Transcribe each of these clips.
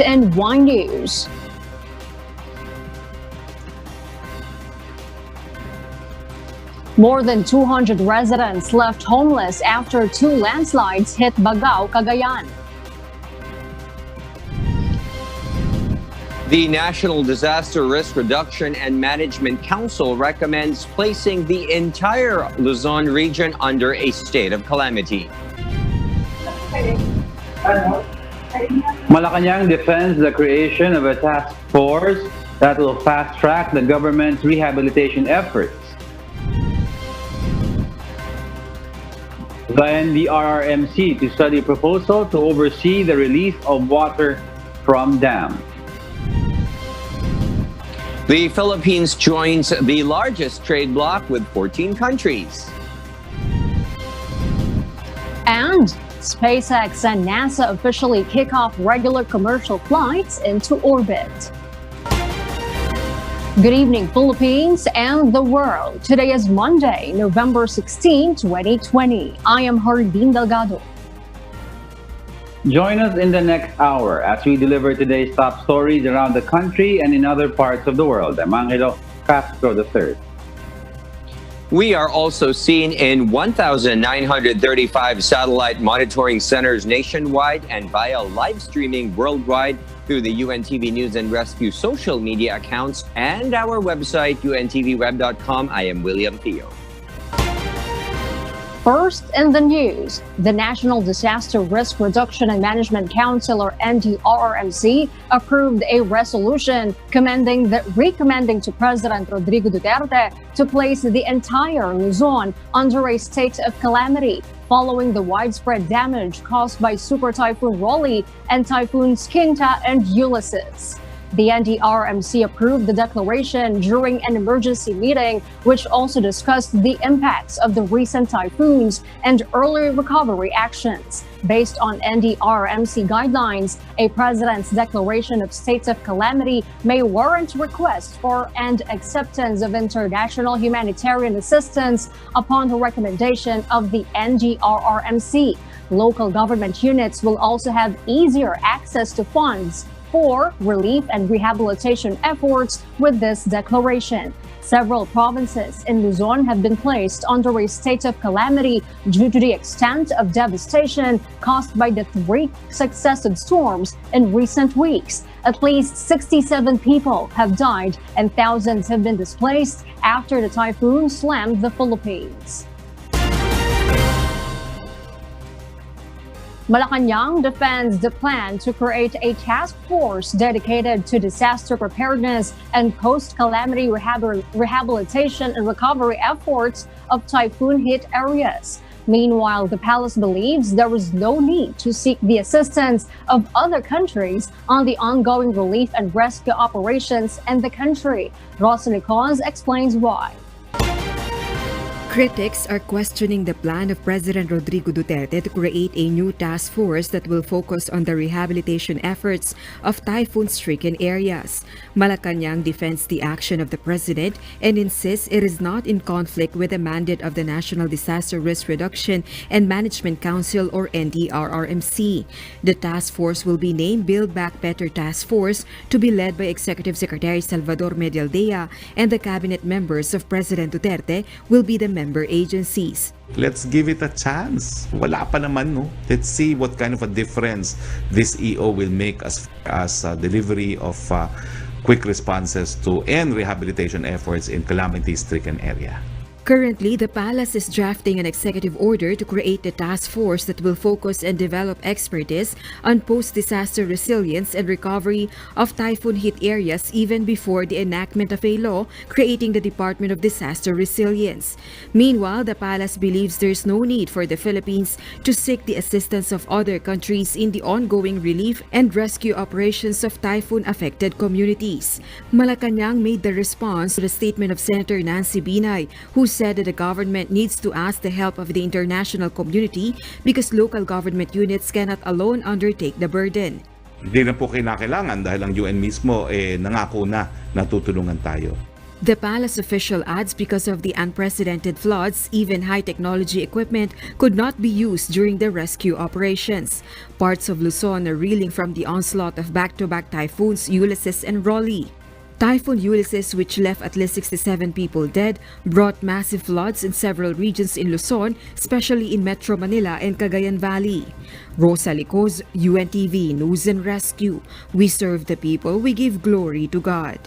Next in Wine News. More than 200 residents left homeless after 2 landslides hit Bagao, Cagayan. The National Disaster Risk Reduction and Management Council recommends placing the entire Luzon region under a state of calamity. Malacanang defends the creation of a task force that will fast-track the government's rehabilitation efforts. The NDRRMC to study proposal to oversee the release of water from dam. The Philippines joins the largest trade bloc with 14 countries. And SpaceX and NASA officially kick off regular commercial flights into orbit. Good evening, Philippines and the world. Today is Monday, November 16, 2020. I am Hardin Delgado. Join us in the next hour as we deliver today's top stories around the country and in other parts of the world. I'm Angelo Castro III. We are also seen in 1,935 satellite monitoring centers nationwide and via live streaming worldwide through the UNTV News and Rescue social media accounts and our website, untvweb.com. I am William Theo. First in the news, the National Disaster Risk Reduction and Management Council, or NDRRMC, approved a resolution recommending to President Rodrigo Duterte to place the entire Luzon under a state of calamity following the widespread damage caused by Super Typhoon Rolly and Typhoons Quinta and Ulysses. The NDRRMC approved the declaration during an emergency meeting, which also discussed the impacts of the recent typhoons and early recovery actions. Based on NDRRMC guidelines, a president's declaration of states of calamity may warrant request for and acceptance of international humanitarian assistance upon the recommendation of the NDRRMC. Local government units will also have easier access to funds for relief and rehabilitation efforts with this declaration. Several provinces in Luzon have been placed under a state of calamity due to the extent of devastation caused by the 3 successive storms in recent weeks. At least 67 people have died and thousands have been displaced after the typhoon slammed the Philippines. Malacanang defends the plan to create a task force dedicated to disaster preparedness and post-calamity rehabilitation and recovery efforts of typhoon-hit areas. Meanwhile, the palace believes there is no need to seek the assistance of other countries on the ongoing relief and rescue operations in the country. Rosalie Cos explains why. Critics are questioning the plan of President Rodrigo Duterte to create a new task force that will focus on the rehabilitation efforts of typhoon-stricken areas. Malacanang defends the action of the president and insists it is not in conflict with the mandate of the National Disaster Risk Reduction and Management Council, or NDRRMC. The task force will be named Build Back Better Task Force, to be led by Executive Secretary Salvador Medialdea, and the cabinet members of President Duterte will be the member agencies. Let's give it a chance. Wala pa naman, no? Let's see what kind of a difference this EO will make as delivery of quick responses to and rehabilitation efforts in calamity-stricken area. Currently, the palace is drafting an executive order to create a task force that will focus and develop expertise on post-disaster resilience and recovery of typhoon-hit areas even before the enactment of a law creating the Department of Disaster Resilience. Meanwhile, the palace believes there is no need for the Philippines to seek the assistance of other countries in the ongoing relief and rescue operations of typhoon-affected communities. Malacanang made the response to the statement of Senator Nancy Binay, who said that the government needs to ask the help of the international community because local government units cannot alone undertake the burden. Hindi na po kinakailangan dahil ang UN mismo nangako na tutulungan tayo. The palace official adds because of the unprecedented floods, even high-technology equipment could not be used during the rescue operations. Parts of Luzon are reeling from the onslaught of back-to-back typhoons Ulysses and Rolly. Typhoon Ulysses, which left at least 67 people dead, brought massive floods in several regions in Luzon, especially in Metro Manila and Cagayan Valley. Rosa Licos, UNTV News and Rescue. We serve the people, we give glory to God.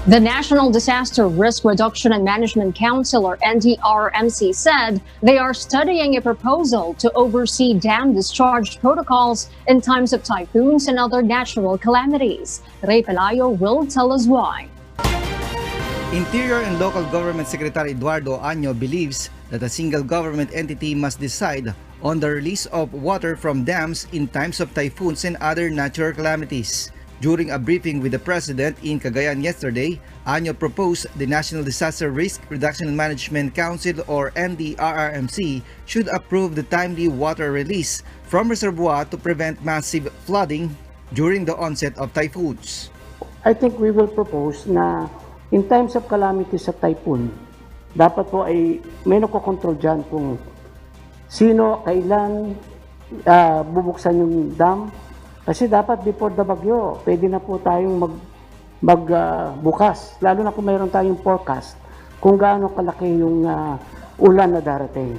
The National Disaster Risk Reduction and Management Council, or NDRRMC, said they are studying a proposal to oversee dam discharge protocols in times of typhoons and other natural calamities. Ray Pelayo will tell us why. Interior and Local Government Secretary Eduardo Año believes that a single government entity must decide on the release of water from dams in times of typhoons and other natural calamities. During a briefing with the President in Cagayan yesterday, Año proposed the National Disaster Risk Reduction and Management Council, or NDRRMC, should approve the timely water release from reservoir to prevent massive flooding during the onset of typhoons. I think we will propose na in times of calamities sa typhoon, dapat po ay may nagkokontrol dyan kung sino, kailan bubuksan yung dam. Kasi dapat before the bagyo, pwede na po tayong magbukas. Lalo na kung mayroon tayong forecast kung gaano kalaki yung ulan na darating.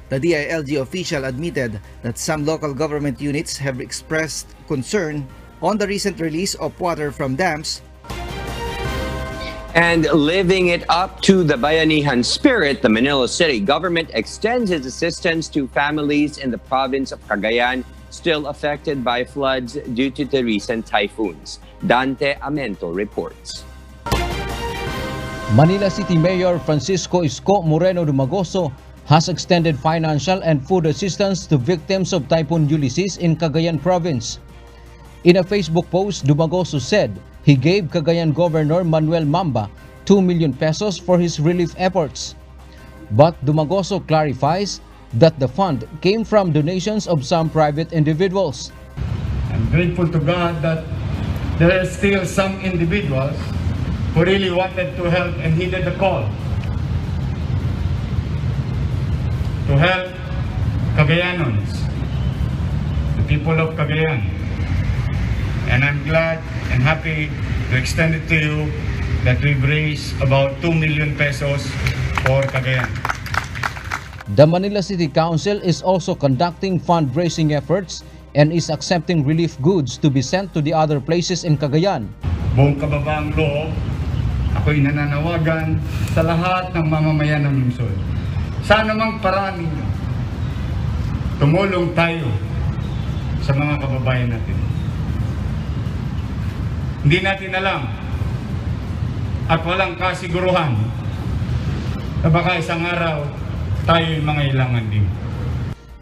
The DILG official admitted that some local government units have expressed concern on the recent release of water from dams. And living it up to the Bayanihan spirit, the Manila city government extends its assistance to families in the province of Cagayan still affected by floods due to the recent typhoons. Dante Amento reports. Manila City Mayor Francisco Isko Moreno Dumagoso has extended financial and food assistance to victims of Typhoon Ulysses in Cagayan Province. In a Facebook post, Dumagoso said he gave Cagayan Governor Manuel Mamba 2 million pesos for his relief efforts. But Dumagoso clarifies that the fund came from donations of some private individuals. I'm grateful to God that there are still some individuals who really wanted to help and heeded the call to help Cagayanons, the people of Cagayan. And I'm glad and happy to extend it to you that we've raised about 2 million pesos for Cagayan. The Manila City Council is also conducting fundraising efforts and is accepting relief goods to be sent to the other places in Cagayan. Buong kababaang loob, ako'y nananawagan sa lahat ng mamamayan ng lungsod. Sana mang paraan ninyo, tumulong tayo sa mga kababayan natin. Hindi natin alam at walang kasiguruhan na baka isang araw tayo mga ilangan din.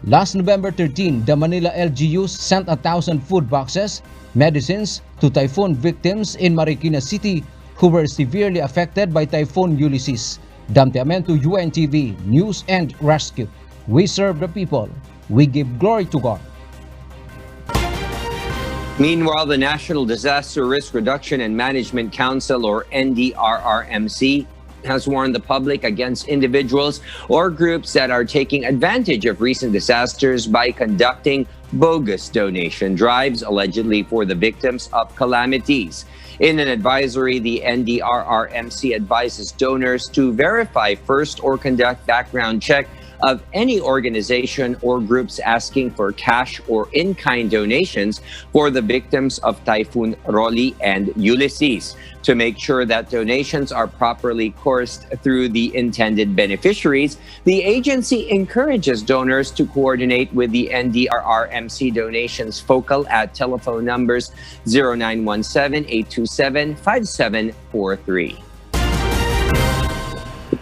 Last November 13, the Manila LGUs sent 1,000 food boxes, medicines to typhoon victims in Marikina City who were severely affected by Typhoon Ulysses. Dante Amento, UNTV News and Rescue. We serve the people. We give glory to God. Meanwhile, the National Disaster Risk Reduction and Management Council, or NDRRMC, has warned the public against individuals or groups that are taking advantage of recent disasters by conducting bogus donation drives, allegedly for the victims of calamities. In an advisory, the NDRRMC advises donors to verify first or conduct background check of any organization or groups asking for cash or in-kind donations for the victims of Typhoon Rolly and Ulysses, to make sure that donations are properly coursed through the intended beneficiaries. The agency encourages donors to coordinate with the NDRRMC donations focal at telephone numbers 0917-827-5743.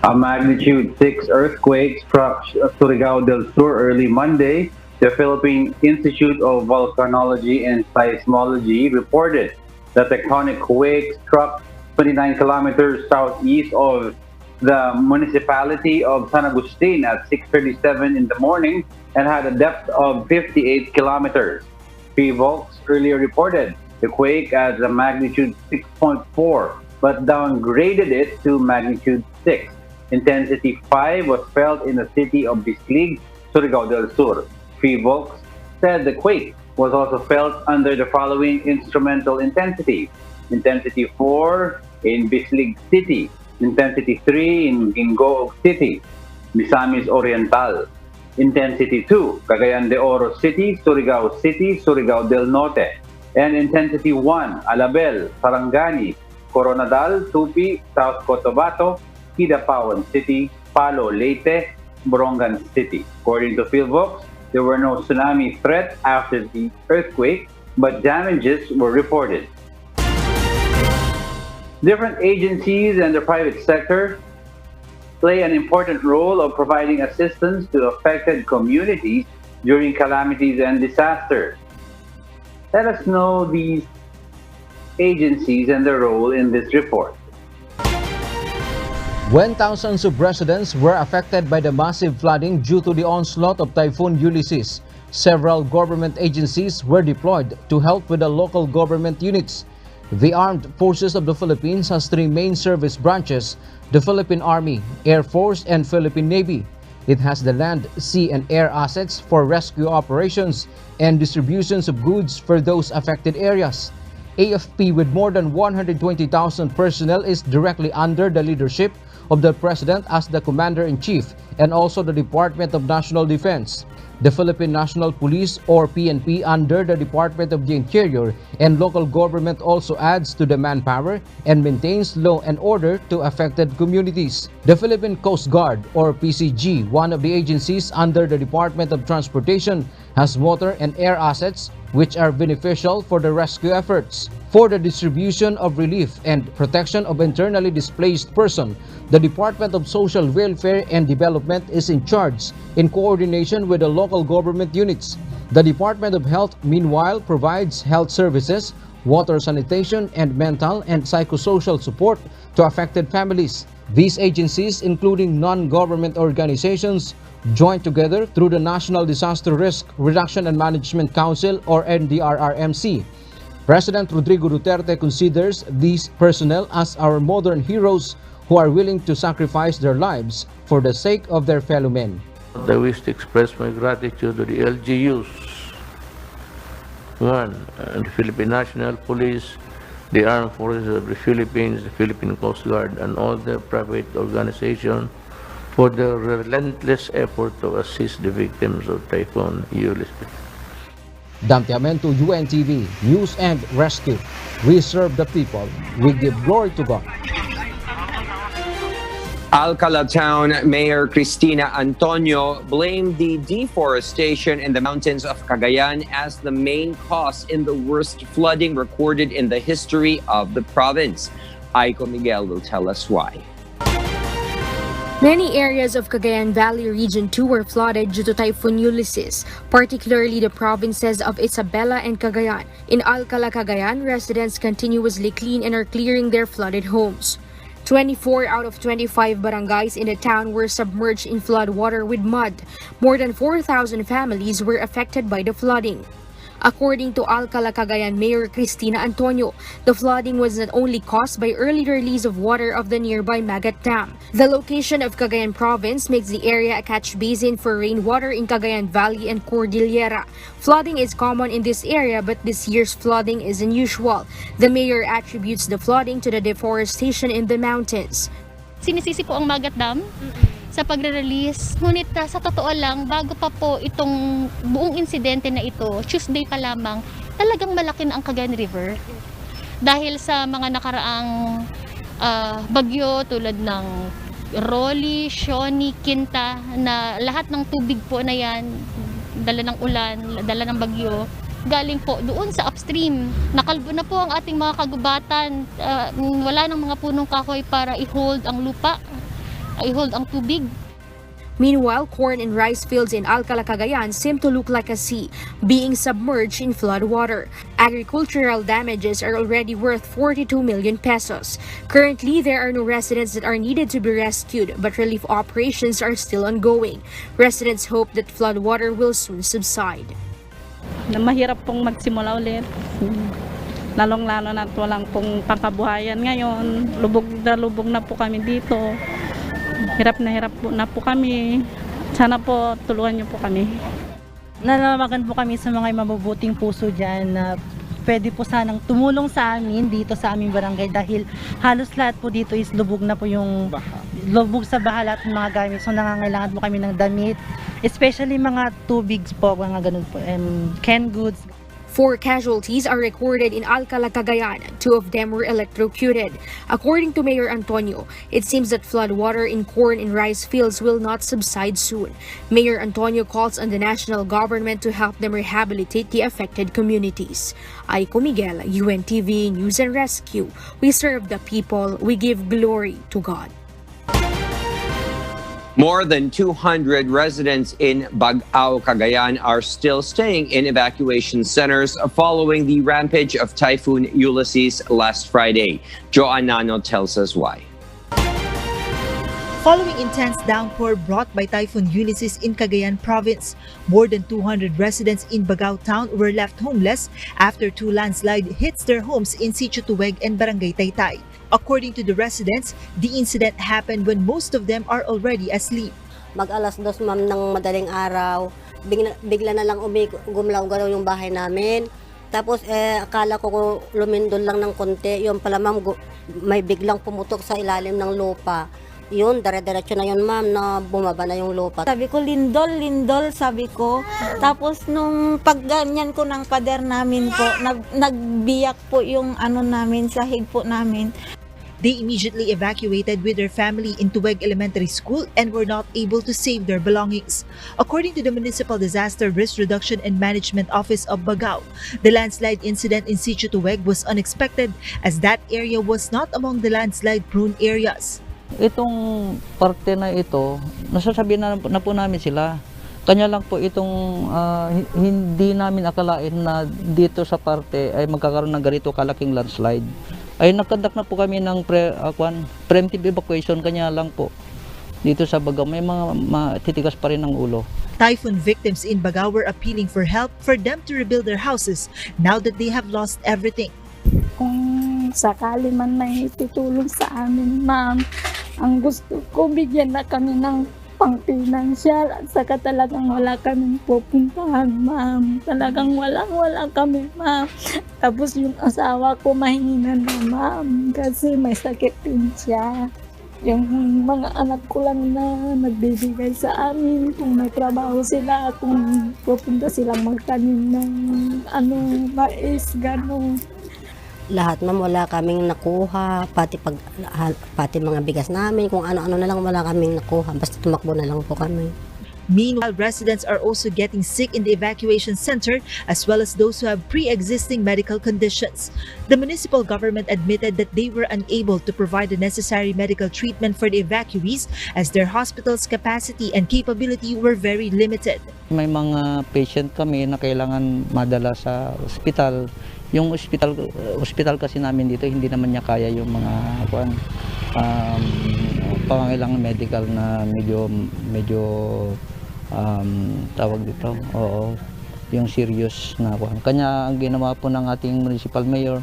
A magnitude 6 earthquake struck Surigao del Sur early Monday. The Philippine Institute of Volcanology and Seismology reported the tectonic quake struck 29 kilometers southeast of the municipality of San Agustin at 6:37 in the morning and had a depth of 58 kilometers. PVOLCS earlier reported the quake as a magnitude 6.4 but downgraded it to magnitude 6. Intensity 5 was felt in the city of Bislig, Surigao del Sur. Volks said the quake was also felt under the following instrumental intensity. Intensity 4 in Bislig City, Intensity 3 in Gingoog City, Misamis Oriental, Intensity 2, Cagayan de Oro City, Surigao City, Surigao del Norte, and Intensity 1, Alabel, Sarangani, Coronadal, Tupi, South Cotabato, Kidapawan City, Palo, Leyte, Borongan City. According to Volks, there were no tsunami threat after the earthquake, but damages were reported. Different agencies and the private sector play an important role of providing assistance to affected communities during calamities and disasters. Let us know these agencies and their role in this report. When thousands of residents were affected by the massive flooding due to the onslaught of Typhoon Ulysses, several government agencies were deployed to help with the local government units. The Armed Forces of the Philippines has three main service branches: the Philippine Army, Air Force, and Philippine Navy. It has the land, sea, and air assets for rescue operations and distributions of goods for those affected areas. AFP, with more than 120,000 personnel, is directly under the leadership of the President as the Commander-in-Chief and also the Department of National Defense. The Philippine National Police, or PNP, under the Department of the Interior and local government, also adds to the manpower and maintains law and order to affected communities. The Philippine Coast Guard, or PCG, one of the agencies under the Department of Transportation, has water and air assets which are beneficial for the rescue efforts. For the distribution of relief and protection of internally displaced persons, the Department of Social Welfare and Development is in charge in coordination with the local government units. The Department of Health, meanwhile, provides health services, water sanitation, and mental and psychosocial support to affected families. These agencies, including non-government organizations, join together through the National Disaster Risk Reduction and Management Council, or NDRRMC. President Rodrigo Duterte considers these personnel as our modern heroes who are willing to sacrifice their lives for the sake of their fellow men. I wish to express my gratitude to the LGUs, the Philippine National Police, the Armed Forces of the Philippines, the Philippine Coast Guard, and all the private organizations for their relentless effort to assist the victims of Typhoon Ulysses. Damtiamento, UNTV, News and Rescue. We serve the people. We give glory to God. Alcala Town Mayor Cristina Antonio blamed the deforestation in the mountains of Cagayan as the main cause in the worst flooding recorded in the history of the province. Aiko Miguel will tell us why. Many areas of Cagayan Valley Region 2 were flooded due to Typhoon Ulysses, particularly the provinces of Isabela and Cagayan. In Alcala, Cagayan, residents continuously clean and are clearing their flooded homes. 24 out of 25 barangays in the town were submerged in flood water with mud. More than 4,000 families were affected by the flooding. According to Alcala, Cagayan Mayor Cristina Antonio, the flooding was not only caused by early release of water of the nearby Magat Dam. The location of Cagayan Province makes the area a catch basin for rainwater in Cagayan Valley and Cordillera. Flooding is common in this area, but this year's flooding is unusual. The mayor attributes the flooding to the deforestation in the mountains. Sinisisi po ang Magat Dam sa pagre-release. Ngunit sa totoo lang, bago pa po itong buong insidente na ito, Tuesday pa lamang, talagang malaki na ang Cagayan River. Dahil sa mga nakaraang bagyo tulad ng Rolly, Shoni, Quinta, na lahat ng tubig po na yan, dala ng ulan, dala ng bagyo, galing po doon sa upstream. Nakalbo na po ang ating mga kagubatan. Wala ng mga punong kahoy para i-hold ang lupa, i-hold ang tubig. Meanwhile, corn and rice fields in Alcala, Cagayan seem to look like a sea, being submerged in flood water. Agricultural damages are already worth 42 million pesos. Currently, there are no residents that are needed to be rescued, but relief operations are still ongoing. Residents hope that flood water will soon subside. Mahirap pong magsimula ulit. Lalong-lalo na at walang pong pangkabuhayan ngayon. Lubog na po kami dito. Hirap na po kami. Sana po tulungan niyo po kami. Nananawagan po kami sa mga mabubuting puso dyan na pwede po sanang tumulong sa amin dito sa aming barangay dahil halos lahat po dito is lubog na po yung lubog sa baha lahat ng mga gamit. So nangangailangan po kami ng damit, especially mga tubigs po, mga ganun po, canned goods. 4 casualties are recorded in Alcala, Cagayan. 2 of them were electrocuted. According to Mayor Antonio, it seems that flood water in corn and rice fields will not subside soon. Mayor Antonio calls on the national government to help them rehabilitate the affected communities. Aiko Miguel, UNTV News and Rescue. We serve the people. We give glory to God. More than 200 residents in Bagao, Cagayan are still staying in evacuation centers following the rampage of Typhoon Ulysses last Friday. Joanne Nano tells us why. Following intense downpour brought by Typhoon Ulysses in Cagayan Province, more than 200 residents in Bagao town were left homeless after 2 landslides hit their homes in Sitio Tuweg and Barangay Taytay. According to the residents, the incident happened when most of them are already asleep. Mag-alas 2 ma'am ng madaling araw, bigla na lang gumlaw-galaw yung bahay namin. Tapos akala ko lumindol lang ng konti, yun pala ma'am may biglang pumutok sa ilalim ng lupa. Yun, dire-diretso na yun ma'am na bumaba na yung lupa. Sabi ko, lindol, sabi ko. Tapos nung pagganyan ko ng pader namin po, nagbiyak po yung namin, sahig po namin. They immediately evacuated with their family in Tuweg Elementary School and were not able to save their belongings. According to the Municipal Disaster Risk Reduction and Management Office of Bagao, the landslide incident in Sitio Tuweg was unexpected as that area was not among the landslide-prone areas. Itong parte na ito, nasasabihin na po namin sila. Kanya lang po itong hindi namin akalain na dito sa parte ay magkakaroon ng ganito kalaking landslide. Ay nagkandak na po kami ng preemptive evacuation, kanya lang po. Dito sa Bagao may mga matitigas pa rin ng ulo. Typhoon victims in Bagao were appealing for help for them to rebuild their houses now that they have lost everything. Kung sakali man may tutulong sa amin, ma'am, ang gusto ko bigyan na kami ng pang-financial at saka talagang wala kaming pupuntahan, ma'am. Talagang wala kami, ma'am. Tapos yung asawa ko mahina na, ma'am, kasi may sakit din siya. Yung mga anak ko lang na nagbibigay sa amin, kung may trabaho sila, kung pupunta silang magtanim ng mais, gano'n. Lahat ma'am wala kaming nakuha, pati mga bigas namin, kung ano-ano na lang wala kaming nakuha, basta tumakbo na lang po kami. Meanwhile, residents are also getting sick in the evacuation center as well as those who have pre-existing medical conditions. The municipal government admitted that they were unable to provide the necessary medical treatment for the evacuees as their hospital's capacity and capability were very limited. May mga patient kami na kailangan madala sa ospital. Yung ospital kasi namin dito, hindi naman niya kaya yung mga pangangailangan medical na medyo tawag dito. Oo, yung serious na kanya ang ginawa po ng ating municipal mayor,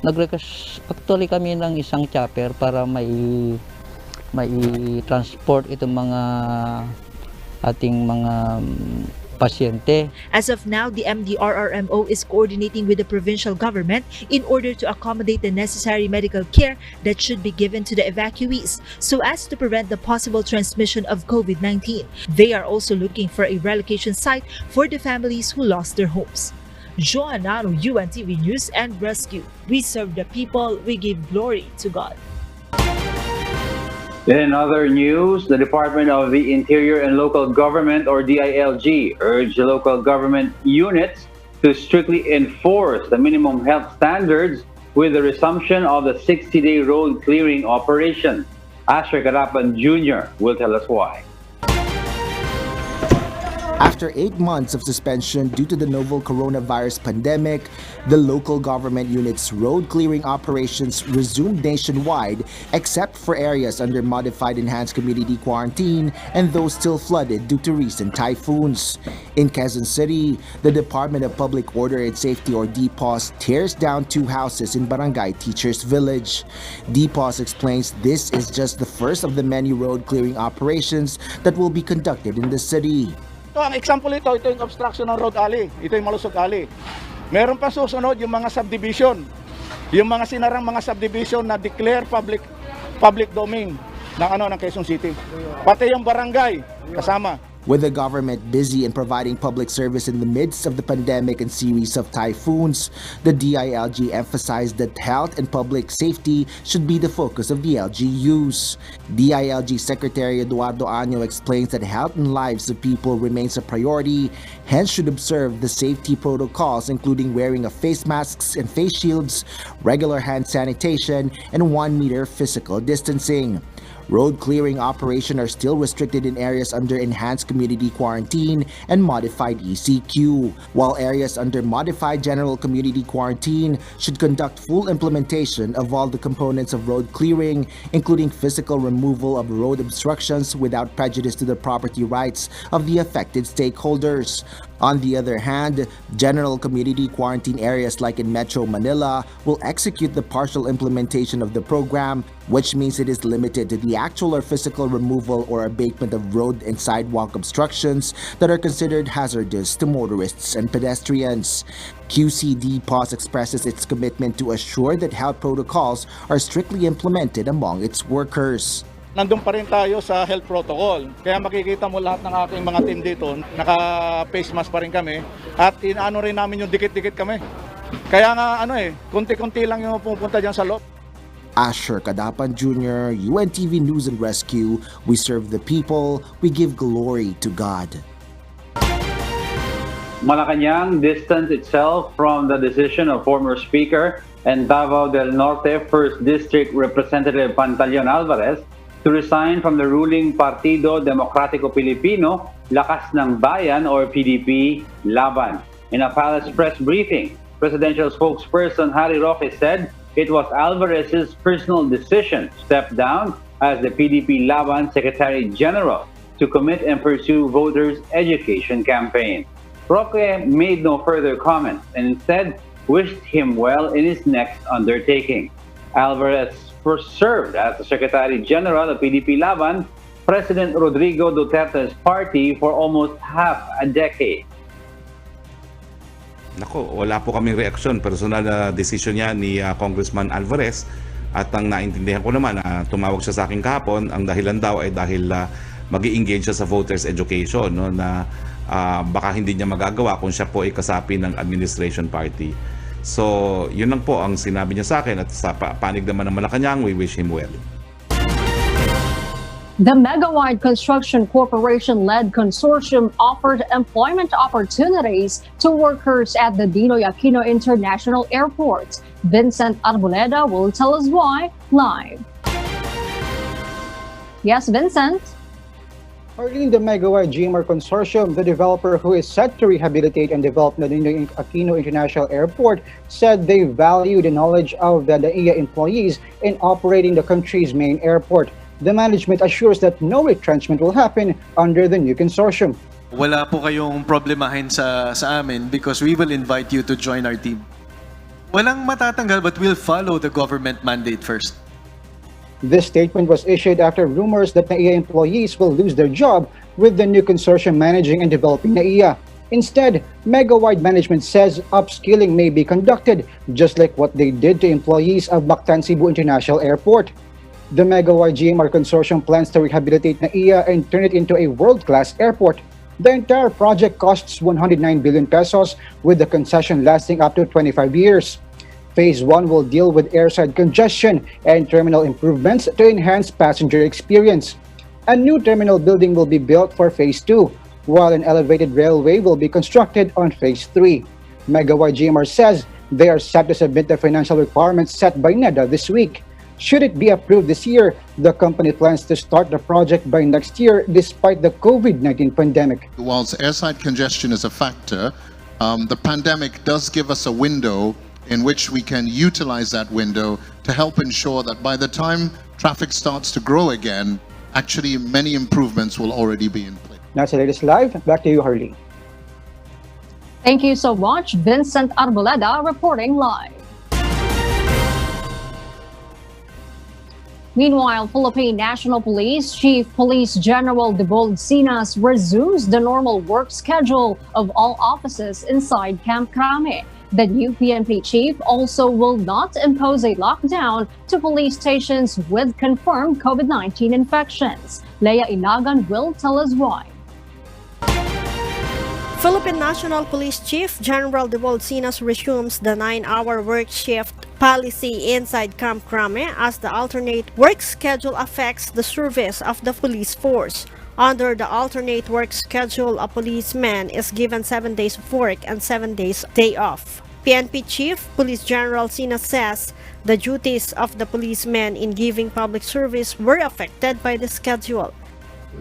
nag-request actually kami ng isang chopper para may transport itong mga ating mga pasyente. As of now, the NDRRMO is coordinating with the provincial government in order to accommodate the necessary medical care that should be given to the evacuees so as to prevent the possible transmission of COVID-19. They are also looking for a relocation site for the families who lost their homes. Joanna, UNTV News and Rescue. We serve the people, we give glory to God. In other news, the Department of the Interior and Local Government, or DILG, urged local government units to strictly enforce the minimum health standards with the resumption of the 60-day road clearing operation. Asher Carapan Jr. will tell us why. After 8 months of suspension due to the novel coronavirus pandemic, the local government unit's road clearing operations resumed nationwide except for areas under modified enhanced community quarantine and those still flooded due to recent typhoons. In Quezon City, the Department of Public Order and Safety or DPOS tears down 2 houses in Barangay Teachers Village. DPOS explains this is just the first of the many road clearing operations that will be conducted in the city. Ang example ito yung obstruction ng road alley. Ito yung Malusog Alley. Meron pa susunod yung mga subdivision. Yung mga sinarang mga subdivision na declare public domain ng Quezon City. Pati yung barangay kasama. With the government busy in providing public service in the midst of the pandemic and series of typhoons, the DILG emphasized that health and public safety should be the focus of the LGUs. DILG Secretary Eduardo Año explains that health and lives of people remains a priority, hence should observe the safety protocols including wearing of face masks and face shields, regular hand sanitation, and 1 meter physical distancing. Road clearing operations are still restricted in areas under enhanced community quarantine and modified ECQ, while areas under modified general community quarantine should conduct full implementation of all the components of road clearing, including physical removal of road obstructions without prejudice to the property rights of the affected stakeholders. On the other hand, general community quarantine areas like in Metro Manila will execute the partial implementation of the program, which means it is limited to the actual or physical removal or abatement of road and sidewalk obstructions that are considered hazardous to motorists and pedestrians. QCD POS expresses its commitment to assure that health protocols are strictly implemented among its workers. Nandun pa rin tayo sa health protocol. Kaya makikita mo lahat ng aking mga team dito, naka-face mask pa rin kami at inaano rin namin yung dikit-dikit kami. Kaya nga konti-konti lang yung pupunta dyan sa loob. Asher Kadapan Jr., UNTV News and Rescue. We serve the people, we give glory to God. Malacanang distanced itself from the decision of former Speaker and Davao del Norte 1st District Representative Pantaleon Alvarez to resign from the ruling Partido Demokratiko Pilipino, Lakas ng Bayan or PDP Laban. In a palace press briefing, presidential spokesperson Harry Roque said it was Alvarez's personal decision to step down as the PDP Laban Secretary General to commit and pursue voters' education campaign. Roque made no further comments and instead wished him well in his next undertaking. Alvarez first served as the Secretary General of PDP Laban, President Rodrigo Duterte's party for almost half a decade. Nako, wala po kaming reaksyon. Personal na decision niya ni Congressman Alvarez. At ang naintindihan ko naman na tumawag siya sa akin kahapon, ang dahilan daw ay dahil mag-i-engage siya sa voters education, no, na baka hindi niya magagawa kung siya po ay kasapi ng administration party. So, yun lang po ang sinabi niya sa akin at sa panig naman ng Malacanang, we wish him well. The Megawide Construction Corporation-led consortium offered employment opportunities to workers at the Dinoy Aquino International Airport. Vincent Arboleda will tell us why live. Yes, Vincent? Arlene, the Megawide GMR Consortium, the developer who is set to rehabilitate and develop the Dinoy Aquino International Airport, said they value the knowledge of the NAIA employees in operating the country's main airport. The management assures that no retrenchment will happen under the new consortium. Wala po kayong problemahin sa amin because we will invite you to join our team. Walang matatanggal but we'll follow the government mandate first. This statement was issued after rumors that NAIA employees will lose their job with the new consortium managing and developing NAIA. Instead, Megawide management says upskilling may be conducted, just like what they did to employees of Mactan Cebu International Airport. The Megawide GMR Consortium plans to rehabilitate NAIA and turn it into a world-class airport. The entire project costs 109 billion pesos, with the concession lasting up to 25 years. Phase 1 will deal with airside congestion and terminal improvements to enhance passenger experience. A new terminal building will be built for Phase 2, while an elevated railway will be constructed on Phase 3. Megawide GMR says they are set to submit the financial requirements set by NEDA this week. Should it be approved this year, the company plans to start the project by next year despite the COVID-19 pandemic. Whilst airside congestion is a factor, the pandemic does give us a window in which we can utilize that window to help ensure that by the time traffic starts to grow again, actually many improvements will already be in place. That's the latest live. Back to you, Harley. Thank you so much, Vincent Arboleda, reporting live. Meanwhile, Philippine National Police Chief Police General Debold Sinas resumes the normal work schedule of all offices inside Camp Crame. The new PNP chief also will not impose a lockdown to police stations with confirmed COVID-19 infections. Leia Ilagan will tell us why. Philippine National Police Chief General Debold Sinas resumes the 9-hour work shift policy inside Camp Crame as the alternate work schedule affects the service of the police force. Under the alternate work schedule, a policeman is given 7 days of work and 7 days day off. PNP Chief Police General Sinas says the duties of the policemen in giving public service were affected by the schedule.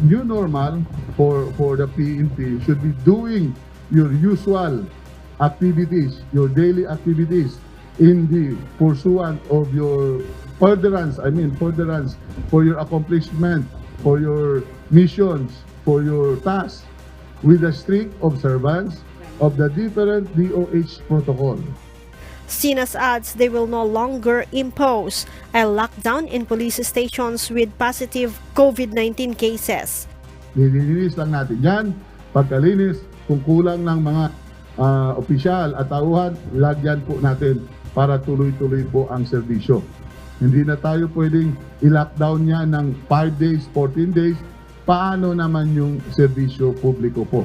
New normal for the PNP should be doing your usual activities, your daily activities in the pursuant of your furtherance for your accomplishment, for your missions, for your tasks, with a strict observance of the different DOH protocol. Sinas adds they will no longer impose a lockdown in police stations with positive COVID-19 cases. Nililinis lang natin yan. Pagkalinis, kung kulang ng mga opisyal at tauhan, lagyan po natin para tuloy-tuloy po ang serbisyo. Hindi na tayo pwedeng i-lockdown niya ng 5 days, 14 days. Paano naman yung serbisyo publiko po?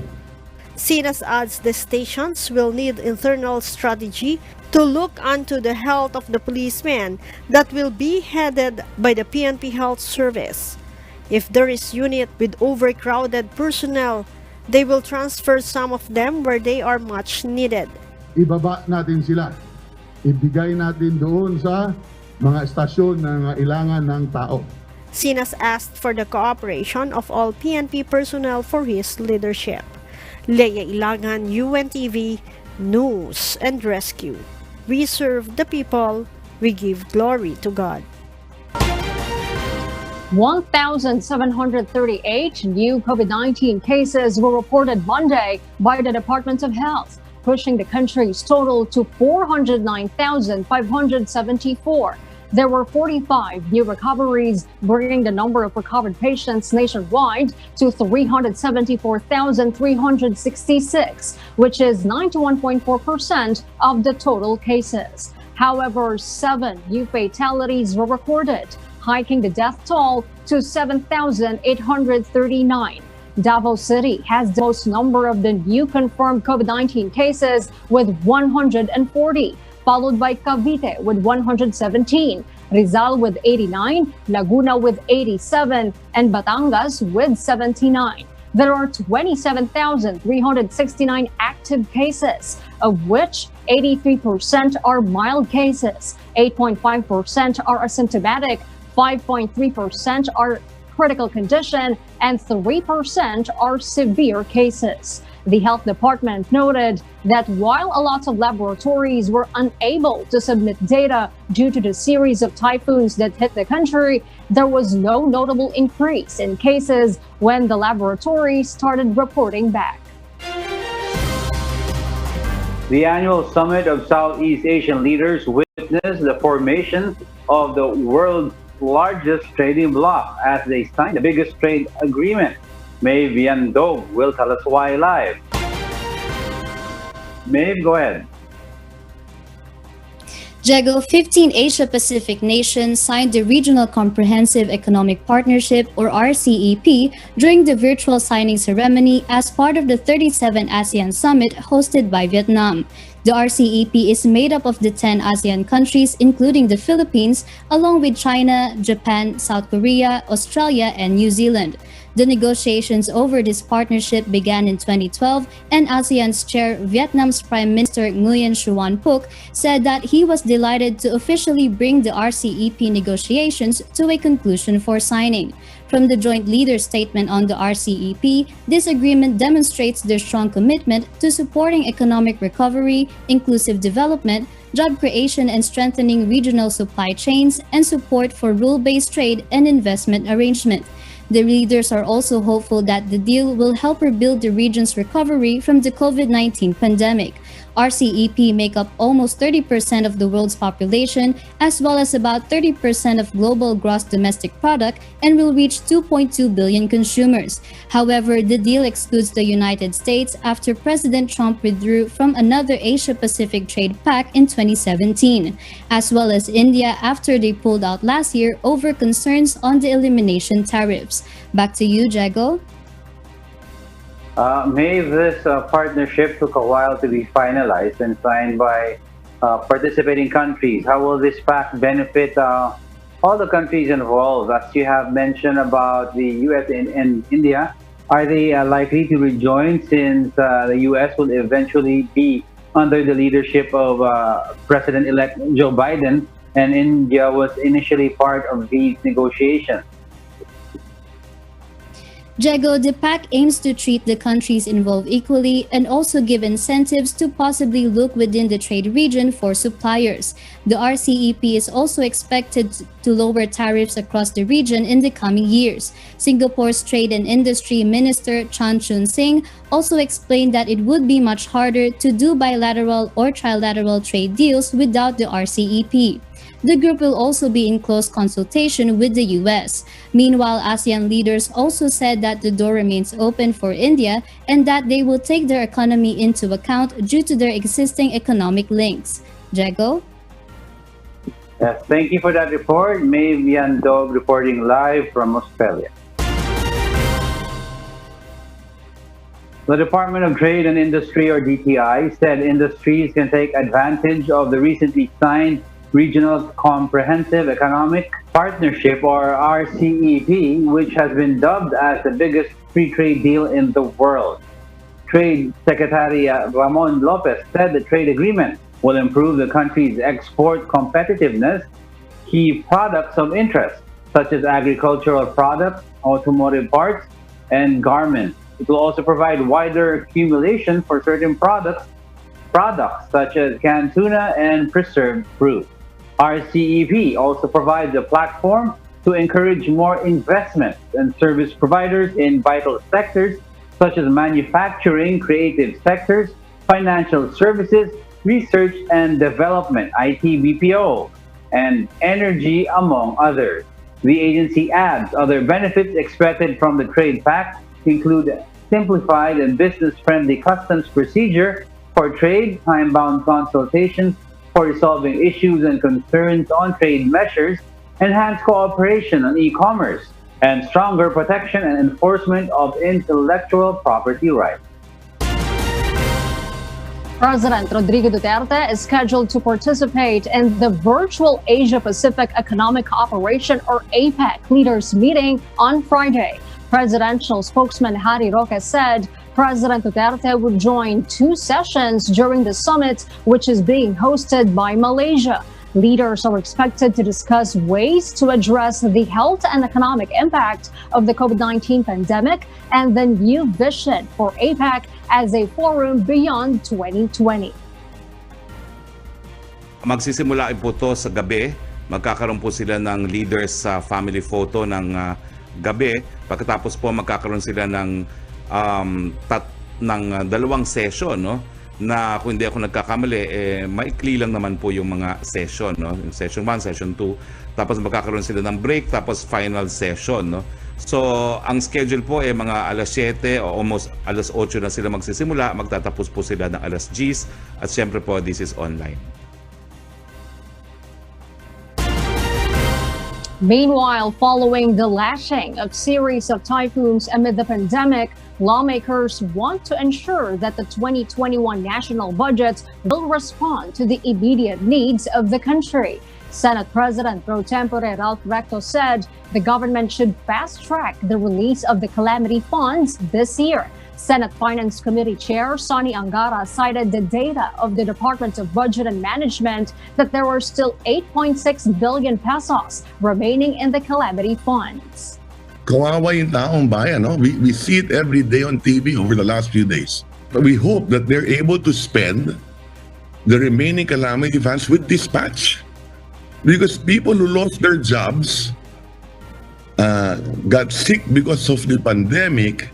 Sinas adds the stations will need internal strategy to look onto the health of the policemen that will be headed by the PNP Health Service. If there is unit with overcrowded personnel, they will transfer some of them where they are much needed. Ibaba natin sila. Ibigay natin doon sa mga estasyon na kailangan ng tao. Sinas asked for the cooperation of all PNP personnel for his leadership. Leia Ilagan, UNTV, News and Rescue. We serve the people, we give glory to God. 1,738 new COVID-19 cases were reported Monday by the Department of Health, pushing the country's total to 409,574. There were 45 new recoveries, bringing the number of recovered patients nationwide to 374,366, which is 91.4% of the total cases. However, 7 new fatalities were recorded, hiking the death toll to 7,839. Davao City has the most number of the new confirmed COVID-19 cases with 140. Followed by Cavite with 117, Rizal with 89, Laguna with 87, and Batangas with 79. There are 27,369 active cases, of which 83% are mild cases, 8.5% are asymptomatic, 5.3% are critical condition, and 3% are severe cases. The health department noted that while a lot of laboratories were unable to submit data due to the series of typhoons that hit the country, there was no notable increase in cases when the laboratories started reporting back. The annual summit of Southeast Asian leaders witnessed the formation of the world's largest trading bloc as they signed the biggest trade agreement. Maeve Viandog will tell us why live. Maeve, go ahead. Jago, 15 Asia-Pacific nations signed the Regional Comprehensive Economic Partnership, or RCEP, during the virtual signing ceremony as part of the 37th ASEAN Summit hosted by Vietnam. The RCEP is made up of the 10 ASEAN countries, including the Philippines, along with China, Japan, South Korea, Australia, and New Zealand. The negotiations over this partnership began in 2012, and ASEAN's chair, Vietnam's Prime Minister Nguyen Xuan Phuc, said that he was delighted to officially bring the RCEP negotiations to a conclusion for signing. From the joint leaders' statement on the RCEP, this agreement demonstrates their strong commitment to supporting economic recovery, inclusive development, job creation, and strengthening regional supply chains, and support for rule-based trade and investment arrangement. The leaders are also hopeful that the deal will help rebuild the region's recovery from the COVID-19 pandemic. RCEP make up almost 30% of the world's population, as well as about 30% of global gross domestic product, and will reach 2.2 billion consumers. However, the deal excludes the United States after President Trump withdrew from another Asia-Pacific trade pact in 2017, as well as India after they pulled out last year over concerns on the elimination tariffs. Back to you, Jago. May this partnership took a while to be finalized and signed by participating countries. How will this pact benefit all the countries involved? As you have mentioned about the U.S. and India, are they likely to rejoin since the U.S. will eventually be under the leadership of President-elect Joe Biden, and India was initially part of these negotiations? Jago, the pact aims to treat the countries involved equally and also give incentives to possibly look within the trade region for suppliers. The RCEP is also expected to lower tariffs across the region in the coming years. Singapore's Trade and Industry Minister Chan Chun Sing also explained that it would be much harder to do bilateral or trilateral trade deals without the RCEP. The group will also be in close consultation with the U.S. Meanwhile, ASEAN leaders also said that the door remains open for India and that they will take their economy into account due to their existing economic links. Jago? Yes, thank you for that report. May Vian Dog reporting live from Australia. The Department of Trade and Industry, or DTI, said industries can take advantage of the recently signed Regional Comprehensive Economic Partnership, or RCEP, which has been dubbed as the biggest free trade deal in the world. Trade Secretary Ramon Lopez said the trade agreement will improve the country's export competitiveness, key products of interest, such as agricultural products, automotive parts, and garments. It will also provide wider accumulation for certain products such as canned tuna and preserved fruit. RCEP also provides a platform to encourage more investment and service providers in vital sectors such as manufacturing, creative sectors, financial services, research and development, IT BPO, and energy, among others. The agency adds other benefits expected from the trade pact include simplified and business-friendly customs procedure for trade, time-bound consultations for resolving issues and concerns on trade measures, enhanced cooperation on e-commerce, and stronger protection and enforcement of intellectual property rights. President Rodrigo Duterte is scheduled to participate in the virtual Asia-Pacific Economic Cooperation, or APEC, leaders meeting on Friday. Presidential spokesman Harry Roque said President Duterte would join two sessions during the summit, which is being hosted by Malaysia. Leaders are expected to discuss ways to address the health and economic impact of the COVID-19 pandemic and the new vision for APEC as a forum beyond 2020. Magsisimula po to sa gabi. Magkakaroon po sila ng leaders sa family photo ng gabi. Pagkatapos po magkakaroon sila ng dalawang session, no? Na kung hindi ako nagkakamali, maikli lang naman po yung mga session, no? Yung session 1, session 2, tapos magkakaroon sila ng break, tapos final session, no? So, ang schedule po mga alas 7 o almost alas 8 na sila magsisimula, magtatapos po sila ng alas 10, at syempre po, this is online. Meanwhile, following the lashing of series of typhoons amid the pandemic, lawmakers want to ensure that the 2021 national budget will respond to the immediate needs of the country. Senate President pro tempore Ralph Recto said the government should fast-track the release of the calamity funds this year. Senate Finance Committee Chair Sonny Angara cited the data of the Department of Budget and Management that there were still 8.6 billion pesos remaining in the calamity funds. Kawawa yung taong bayan, no? We see it every day on TV over the last few days. But we hope that they're able to spend the remaining calamity funds with dispatch. Because people who lost their jobs, got sick because of the pandemic,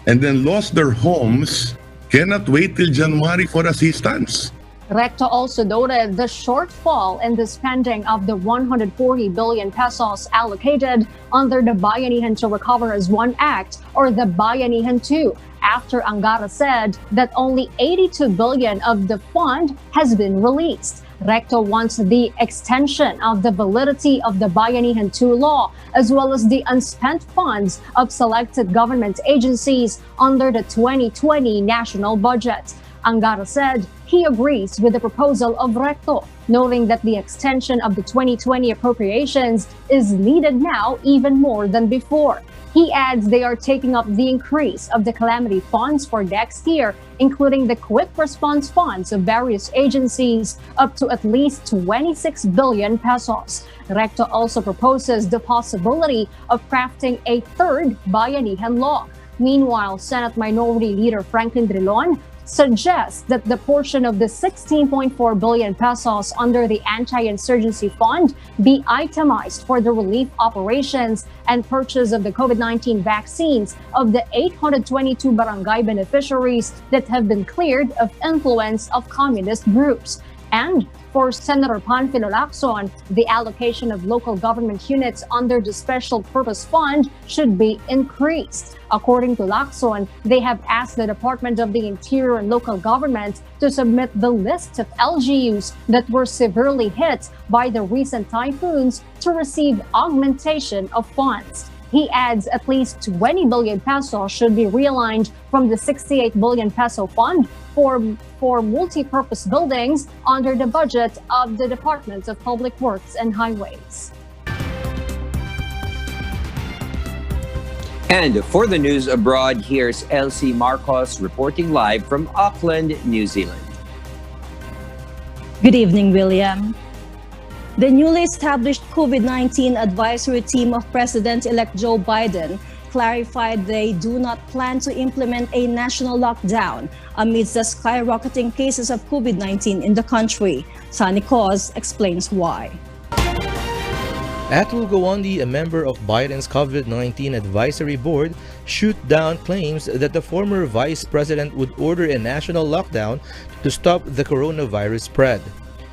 and then lost their homes, cannot wait till January for assistance. Recto also noted the shortfall in the spending of the 140 billion pesos allocated under the Bayanihan to Recover as One Act, or the Bayanihan 2, after Angara said that only 82 billion of the fund has been released. Recto wants the extension of the validity of the Bayanihan 2 law, as well as the unspent funds of selected government agencies under the 2020 national budget. Angara said he agrees with the proposal of Recto, noting that the extension of the 2020 appropriations is needed now even more than before. He adds they are taking up the increase of the calamity funds for next year, including the quick response funds of various agencies, up to at least 26 billion pesos. Recto also proposes the possibility of crafting a third Bayanihan law. Meanwhile, Senate Minority Leader Franklin Drilon suggests that the portion of the 16.4 billion pesos under the anti-insurgency fund be itemized for the relief operations and purchase of the COVID-19 vaccines of the 822 barangay beneficiaries that have been cleared of influence of communist groups. And for Senator Panfilo Lacson, the allocation of local government units under the Special Purpose Fund should be increased. According to Lacson, they have asked the Department of the Interior and Local Government to submit the list of LGUs that were severely hit by the recent typhoons to receive augmentation of funds. He adds at least 20 billion pesos should be realigned from the 68 billion peso fund for multi-purpose buildings under the budget of the Department of Public Works and Highways. And for the news abroad, here's Elsie Marcos reporting live from Auckland, New Zealand. Good evening, William. The newly established COVID-19 advisory team of President-elect Joe Biden clarified they do not plan to implement a national lockdown amidst the skyrocketing cases of COVID-19 in the country. Sunny Cause explains why. Atul Gawande, a member of Biden's COVID-19 advisory board, shoot down claims that the former vice president would order a national lockdown to stop the coronavirus spread.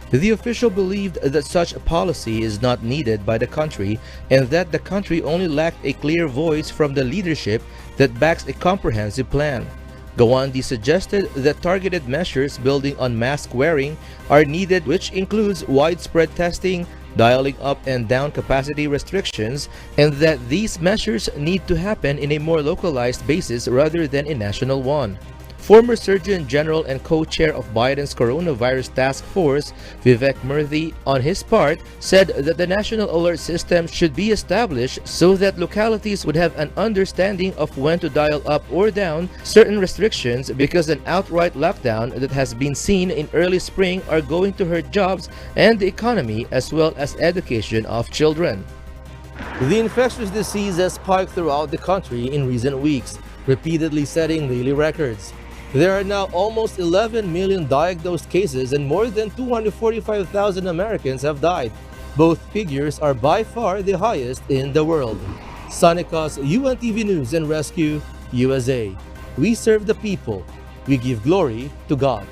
The official believed that such a policy is not needed by the country and that the country only lacked a clear voice from the leadership that backs a comprehensive plan. Gawande suggested that targeted measures building on mask wearing are needed, which includes widespread testing, dialing up and down capacity restrictions, and that these measures need to happen in a more localized basis rather than a national one. Former Surgeon General and co-chair of Biden's coronavirus task force, Vivek Murthy, on his part, said that the national alert system should be established so that localities would have an understanding of when to dial up or down certain restrictions, because an outright lockdown that has been seen in early spring are going to hurt jobs and the economy as well as education of children. The infectious disease has spiked throughout the country in recent weeks, repeatedly setting daily records. There are now almost 11 million diagnosed cases and more than 245,000 Americans have died. Both figures are by far the highest in the world. Sonicos, UNTV News and Rescue, USA. We serve the people. We give glory to God.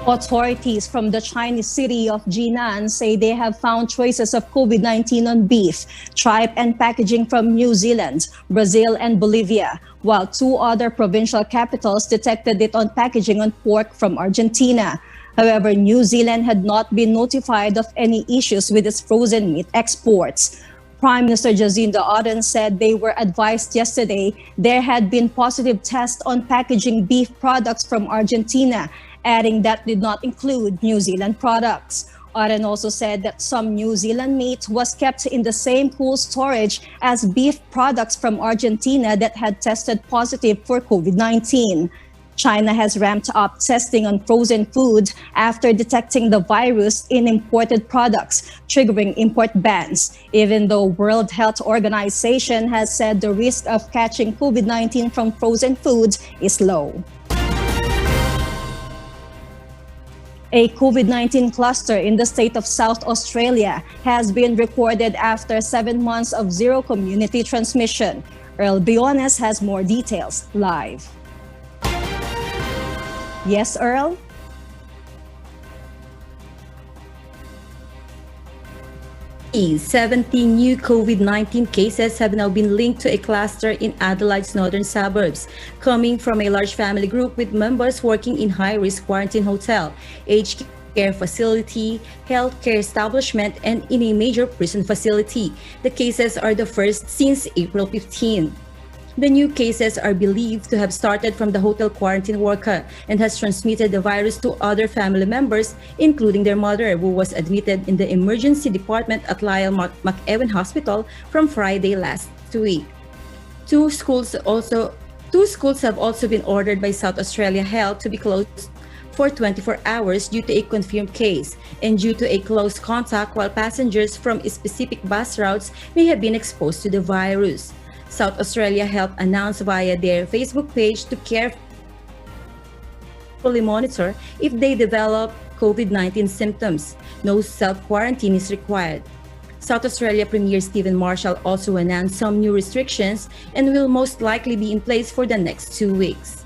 Authorities from the Chinese city of Jinan say they have found traces of COVID-19 on beef, tripe, and packaging from New Zealand, Brazil, and Bolivia, while two other provincial capitals detected it on packaging on pork from Argentina. However, New Zealand had not been notified of any issues with its frozen meat exports. Prime Minister Jacinda Ardern said they were advised yesterday there had been positive tests on packaging beef products from Argentina, adding that did not include New Zealand products. Aren also said that some New Zealand meat was kept in the same cool storage as beef products from Argentina that had tested positive for COVID-19. China has ramped up testing on frozen food after detecting the virus in imported products, triggering import bans, even though World Health Organization has said the risk of catching COVID-19 from frozen food is low. A COVID-19 cluster in the state of South Australia has been recorded after 7 months of zero community transmission. Earl Biones has more details live. Yes, Earl? 17 new COVID-19 cases have now been linked to a cluster in Adelaide's northern suburbs, coming from a large family group with members working in high-risk quarantine hotel, aged care facility, healthcare establishment, and in a major prison facility. The cases are the first since April 15. The new cases are believed to have started from the hotel quarantine worker and has transmitted the virus to other family members, including their mother, who was admitted in the emergency department at Lyell McEwen Hospital from Friday last week. Two schools have also been ordered by South Australia Health to be closed for 24 hours due to a confirmed case and due to a close contact, while passengers from specific bus routes may have been exposed to the virus. South Australia Health announced via their Facebook page to carefully monitor if they develop COVID-19 symptoms. No self-quarantine is required. South Australia Premier Stephen Marshall also announced some new restrictions and will most likely be in place for the next 2 weeks.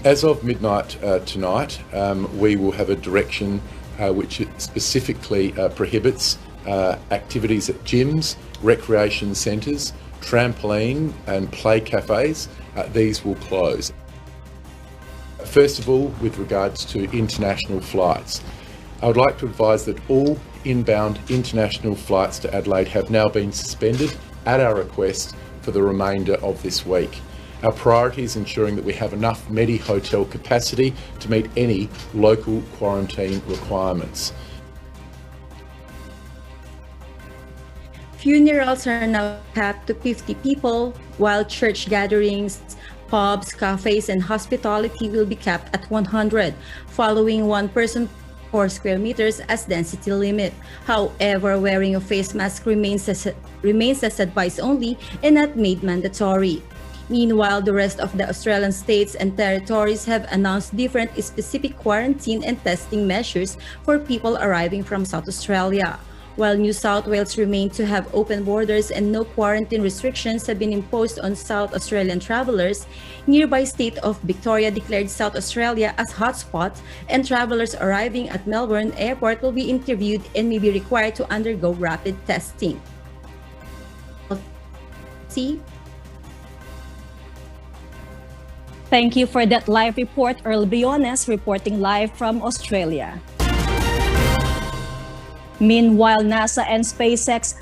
As of midnight tonight, we will have a direction which specifically prohibits activities at gyms, recreation centres, trampoline and play cafes. These will close. First of all, with regards to international flights, I would like to advise that all inbound international flights to Adelaide have now been suspended at our request for the remainder of this week. Our priority is ensuring that we have enough Medi-hotel capacity to meet any local quarantine requirements. Funerals are now capped to 50 people, while church gatherings, pubs, cafes, and hospitality will be capped at 100, following 1 person 4 square meters as density limit. However, wearing a face mask remains as advice only and not made mandatory. Meanwhile, the rest of the Australian states and territories have announced different specific quarantine and testing measures for people arriving from South Australia. While New South Wales remained to have open borders and no quarantine restrictions have been imposed on South Australian travellers, nearby state of Victoria declared South Australia as hotspot, and travellers arriving at Melbourne Airport will be interviewed and may be required to undergo rapid testing. Thank you for that live report, Earl Biones, reporting live from Australia. Meanwhile, NASA and SpaceX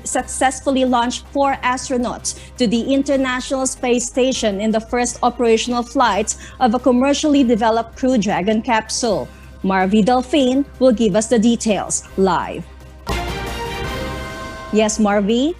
successfully launched 4 astronauts to the International Space Station in the first operational flight of a commercially developed Crew Dragon capsule. Marvy Delphine will give us the details live. Yes, Marvy?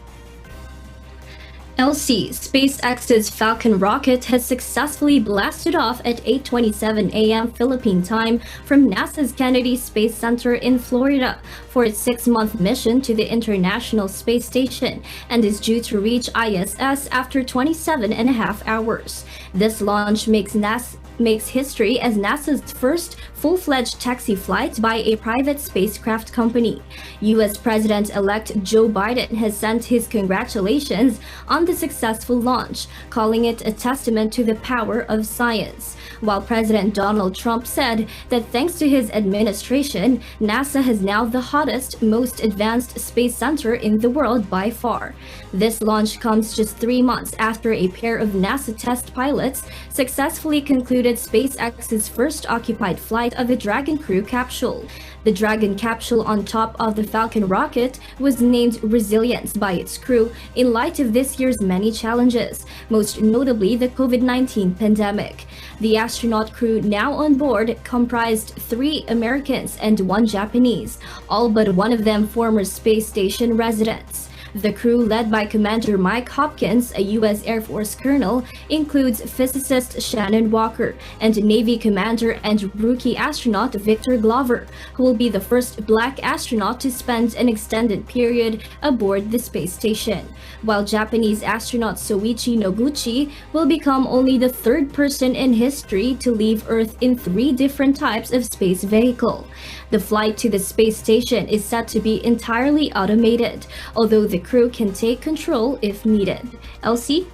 LC, SpaceX's Falcon rocket has successfully blasted off at 8:27 a.m. Philippine time from NASA's Kennedy Space Center in Florida for its 6-month mission to the International Space Station and is due to reach ISS after 27.5 hours. This launch makes history as NASA's first full-fledged taxi flight by a private spacecraft company. U.S. President-elect Joe Biden has sent his congratulations on the successful launch, calling it a testament to the power of science. While President Donald Trump said that thanks to his administration, NASA has now the hottest, most advanced space center in the world by far. This launch comes just 3 months after a pair of NASA test pilots successfully concluded SpaceX's first occupied flight of a Dragon crew capsule. The Dragon capsule on top of the Falcon rocket was named Resilience by its crew in light of this year's many challenges, most notably the COVID-19 pandemic. The astronaut crew now on board comprised 3 Americans and 1 Japanese, all but one of them former space station residents. The crew, led by Commander Mike Hopkins, a U.S. Air Force colonel, includes physicist Shannon Walker and Navy Commander and rookie astronaut Victor Glover, who will be the first black astronaut to spend an extended period aboard the space station, while Japanese astronaut Soichi Noguchi will become only the 3rd person in history to leave Earth in 3 different types of space vehicle. The flight to the space station is set to be entirely automated, although the crew can take control if needed. Elsie?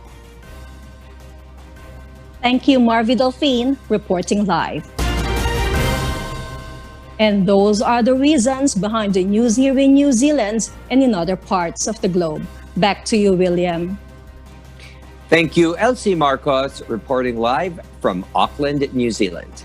Thank you, Marvy Delphine, reporting live. And those are the reasons behind the news here in New Zealand and in other parts of the globe. Back to you, William. Thank you, Elsie Marcos, reporting live from Auckland, New Zealand.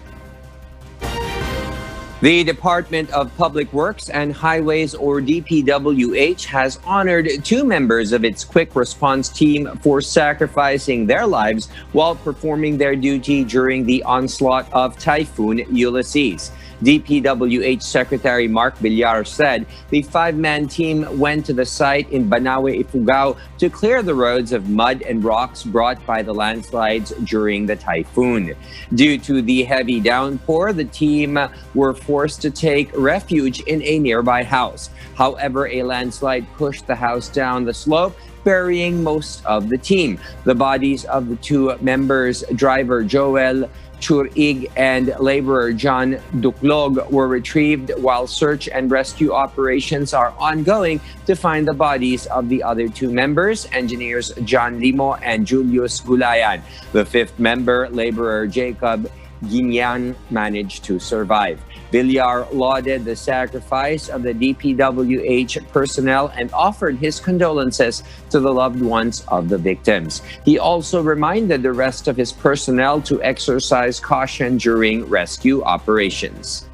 The Department of Public Works and Highways, or DPWH, has honored 2 members of its quick response team for sacrificing their lives while performing their duty during the onslaught of Typhoon Ulysses. DPWH Secretary Mark Villar said the 5-man team went to the site in Banawe, Ifugao to clear the roads of mud and rocks brought by the landslides during the typhoon. Due to the heavy downpour, the team were forced to take refuge in a nearby house. However, a landslide pushed the house down the slope, burying most of the team. The bodies of the 2 members, driver Joel Churig and laborer John Duklog, were retrieved, while search and rescue operations are ongoing to find the bodies of the other 2 members, engineers John Limo and Julius Gulayan. The 5th member, laborer Jacob Ginyan, managed to survive. Villar lauded the sacrifice of the DPWH personnel and offered his condolences to the loved ones of the victims. He also reminded the rest of his personnel to exercise caution during rescue operations.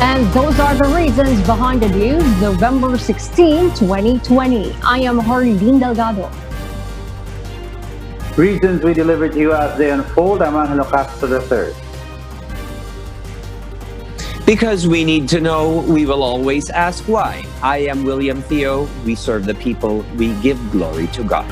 And those are the reasons behind the news, November 16, 2020. I am Harleen Delgado. Reasons we deliver to you as they unfold. I'm Angelo Castro III. Because we need to know, we will always ask why. I am William Theo. We serve the people. We give glory to God.